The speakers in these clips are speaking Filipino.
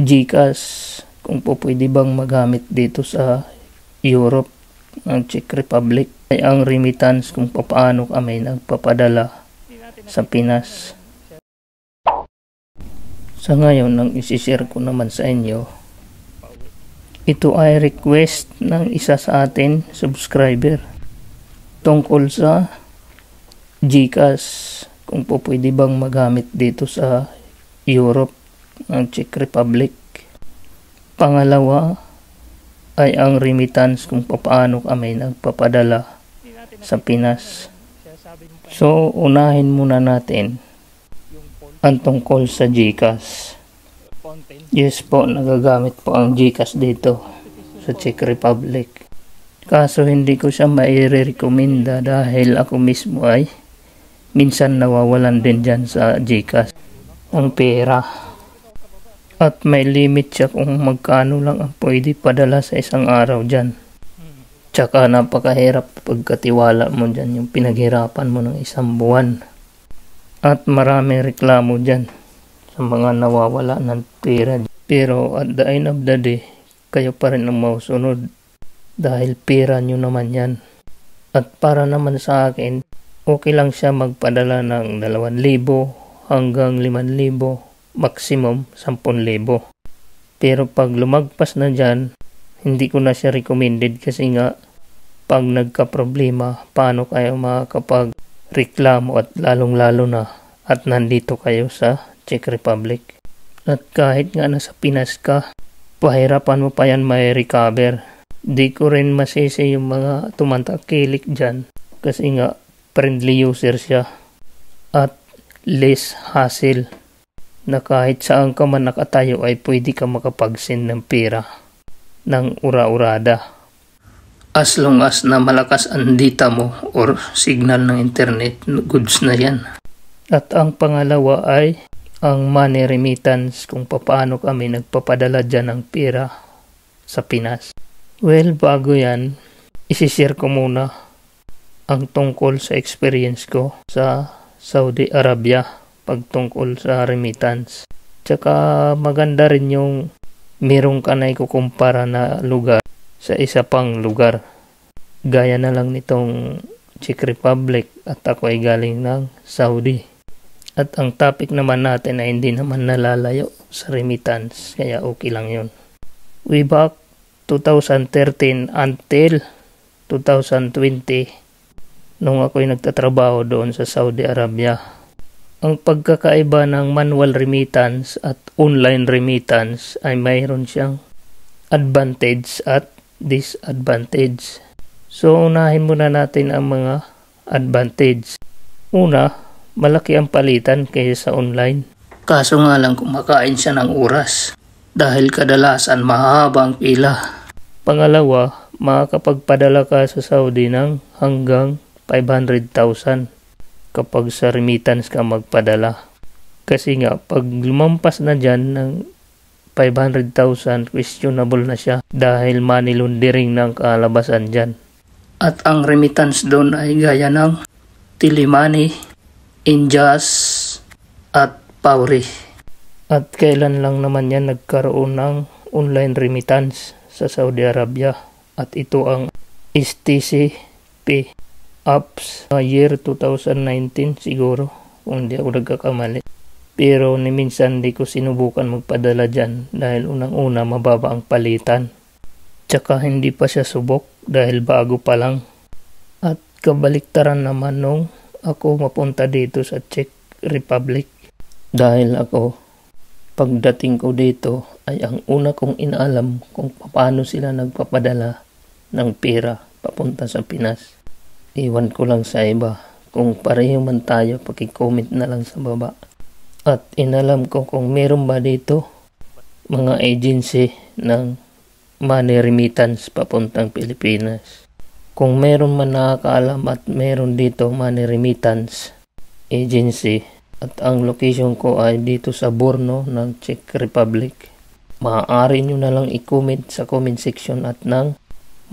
GCash, kung po pwede bang magamit dito sa Europe ng Czech Republic, ay ang remittance kung paano kami nagpapadala sa Pinas. Sa ngayon, ang isishare ko naman sa inyo, ito ay request ng isa sa atin subscriber tungkol sa GCash, kung po pwede bang magamit dito sa Europe ng Czech Republic. Pangalawa ay ang remittance kung paano kami nagpapadala sa Pinas. So, unahin muna natin ang tungkol sa GCash. Yes po, nagagamit po ang GCash dito sa Czech Republic. Kaso hindi ko siya mai-recommenda dahil ako mismo ay minsan nawawalan din dyan sa GCash ang pera. At may limit siya kung magkano lang ang pwede padala sa isang araw dyan. Tsaka napakahirap pagkatiwala mo dyan yung pinaghirapan mo ng isang buwan. At maraming reklamo dyan sa mga nawawala ng pera. Pero at the end of the day, kayo pa rin ang mausunod dahil pera nyo naman yan. At para naman sa akin, okay lang siya magpadala ng 2,000 hanggang 5,000. Maximum 10,000. Pero pag lumagpas na dyan, hindi ko na siya recommended kasi nga pag nagka-problema, paano kayo makakapag-reklamo at lalong-lalo na at nandito kayo sa Czech Republic. At kahit nga nasa Pinas ka, pahirapan mo pa yan may recover. Di ko rin masisi yung mga tumantakilik dyan kasi nga friendly user siya at less hassle na kahit saan ka man nakatayo ay pwede ka makapag-send ng pera ng ura-urada. As long as na malakas ang data mo or signal ng internet, goods na yan. At ang pangalawa ay ang money remittance kung paano kami nagpapadala dyan ng pera sa Pinas. Well, bago yan, isishare ko muna ang tungkol sa experience ko sa Saudi Arabia pagtungkol sa remittance. Tsaka maganda rin yung merong ka na ikukumpara na lugar sa isa pang lugar. Gaya na lang nitong Czech Republic at ako ay galing ng Saudi. At ang topic naman natin ay hindi naman nalalayo sa remittance, kaya okay lang yun. Way back 2013 until 2020, nung ako'y nagtatrabaho doon sa Saudi Arabia. Ang pagkakaiba ng manual remittance at online remittance ay mayroon siyang advantage at disadvantage. So, unahin muna natin ang mga advantage. Una, malaki ang palitan kaysa sa online. Kaso nga lang kumakain siya ng oras dahil kadalasan mahaba ang pila. Pangalawa, makakapagpadala ka sa Saudi ng hanggang 500,000 kapag sa remittance ka magpadala. Kasi nga, pag lumampas na dyan ng 500,000, questionable na siya dahil money laundering ng kalabasan dyan. At ang remittance doon ay gaya ng Tilimani, Injas, at Pauri. At kailan lang naman yan nagkaroon ng online remittance sa Saudi Arabia. At ito ang STCP apps year 2019 siguro, kung hindi ako nagkakamali. Pero ni minsan di ko sinubukan magpadala dyan dahil unang-una mababa ang palitan. Tsaka hindi pa siya subok dahil bago pa lang. At kabaliktaran naman nung ako mapunta dito sa Czech Republic. Dahil ako, pagdating ko dito ay ang una kong inaalam kung paano sila nagpapadala ng pera papunta sa Pinas. Iwan ko lang sa iba. Kung pareho man tayo, paki-comment na lang sa baba. At inalam ko kung meron ba dito mga agency ng money remittance papuntang Pilipinas. Kung meron man nakakaalam at meron dito money remittance agency at ang location ko ay dito sa Brno ng Czech Republic, maaari nyo na lang i-comment sa comment section at nang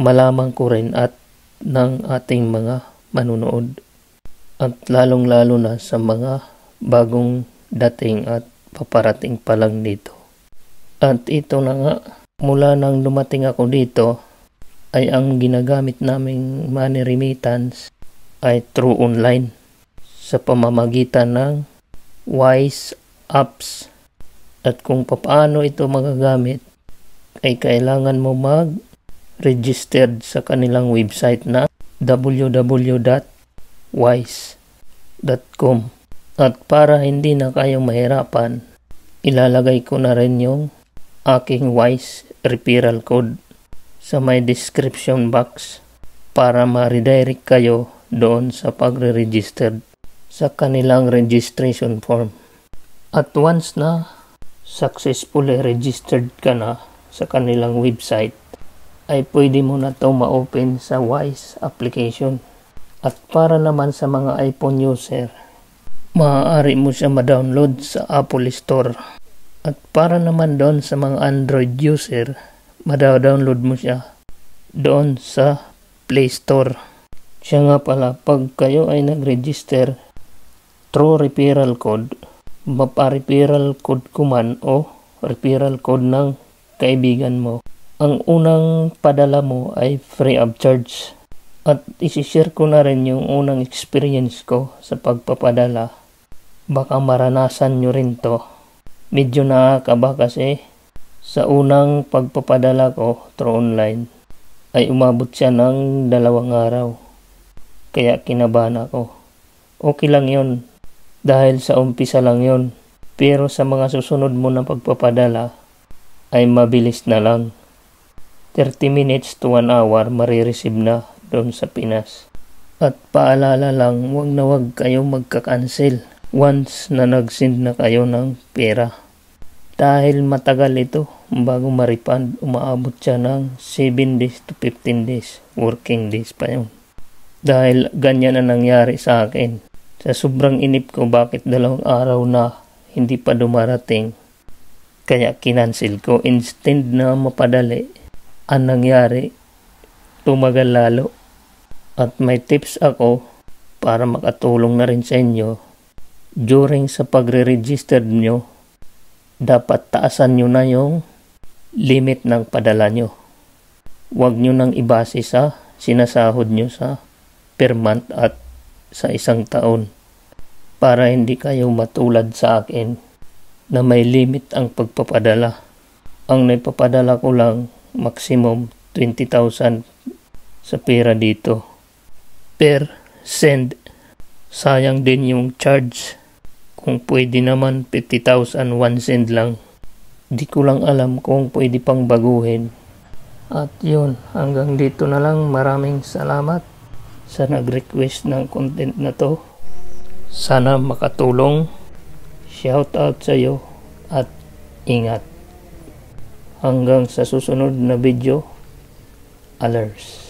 malaman ko rin at ng ating mga manunood at lalong-lalo na sa mga bagong dating at paparating pa lang dito. At ito na nga, mula nang dumating ako dito, ay ang ginagamit naming money remittance ay through online sa pamamagitan ng Wise apps. At kung paano ito magagamit, ay kailangan mo mag-registered sa kanilang website na www.wise.com. At para hindi na kayo mahirapan, ilalagay ko na rin yung aking Wise referral code sa may description box para ma-redirect kayo doon sa pagre-registered sa kanilang registration form. At once na successfully registered ka na sa kanilang website, ay pwede mo na ito ma-open sa Wise application. At para naman sa mga iPhone user, maaari mo siya ma-download sa Apple Store. At para naman doon sa mga Android user, ma-download mo siya doon sa Play Store. Siya nga pala, pag kayo ay nag-register through referral code, mapa-referral code ko man o referral code ng kaibigan mo, ang unang padala mo ay free of charge. At isishare ko na rin yung unang experience ko sa pagpapadala. Baka maranasan nyo rin to. Medyo nakakaba kasi sa unang pagpapadala ko through online ay umabot siya ng 2 araw. Kaya kinabahan ako. Okay lang yun dahil sa umpisa lang yun. Pero sa mga susunod mo na pagpapadala ay mabilis na lang. 30 minutes to 1 hour marireceive na doon sa Pinas. At paalala lang, huwag na huwag kayong magka-cancel once na nag-send na kayo ng pera. Dahil matagal ito bago ma-refund, umaabot siya ng 7 days to 15 days. Working days pa yun. Dahil ganyan na nangyari sa akin. Sa sobrang inip ko bakit 2 araw na hindi pa dumarating. Kaya kinancel ko. Instead na mapadali, ang nangyari, tumagal lalo. At may tips ako para makatulong na rin sa inyo. During sa pagre-register nyo, dapat taasan nyo na yung limit ng padala nyo. Huwag nyo nang ibase sa sinasahod nyo sa per month at sa 1 taon. Para hindi kayo matulad sa akin na may limit ang pagpapadala. Ang naipapadala ko lang maximum 20,000 sa pera dito per send. Sayang din yung charge. Kung pwede naman 50,000 1 send lang. Di ko lang alam kung pwede pang baguhin. At yun, hanggang dito na lang. Maraming salamat sa nag-request ng content na to. Sana makatulong. Shout out sa iyo at ingat. Hanggang sa susunod na video. Alers.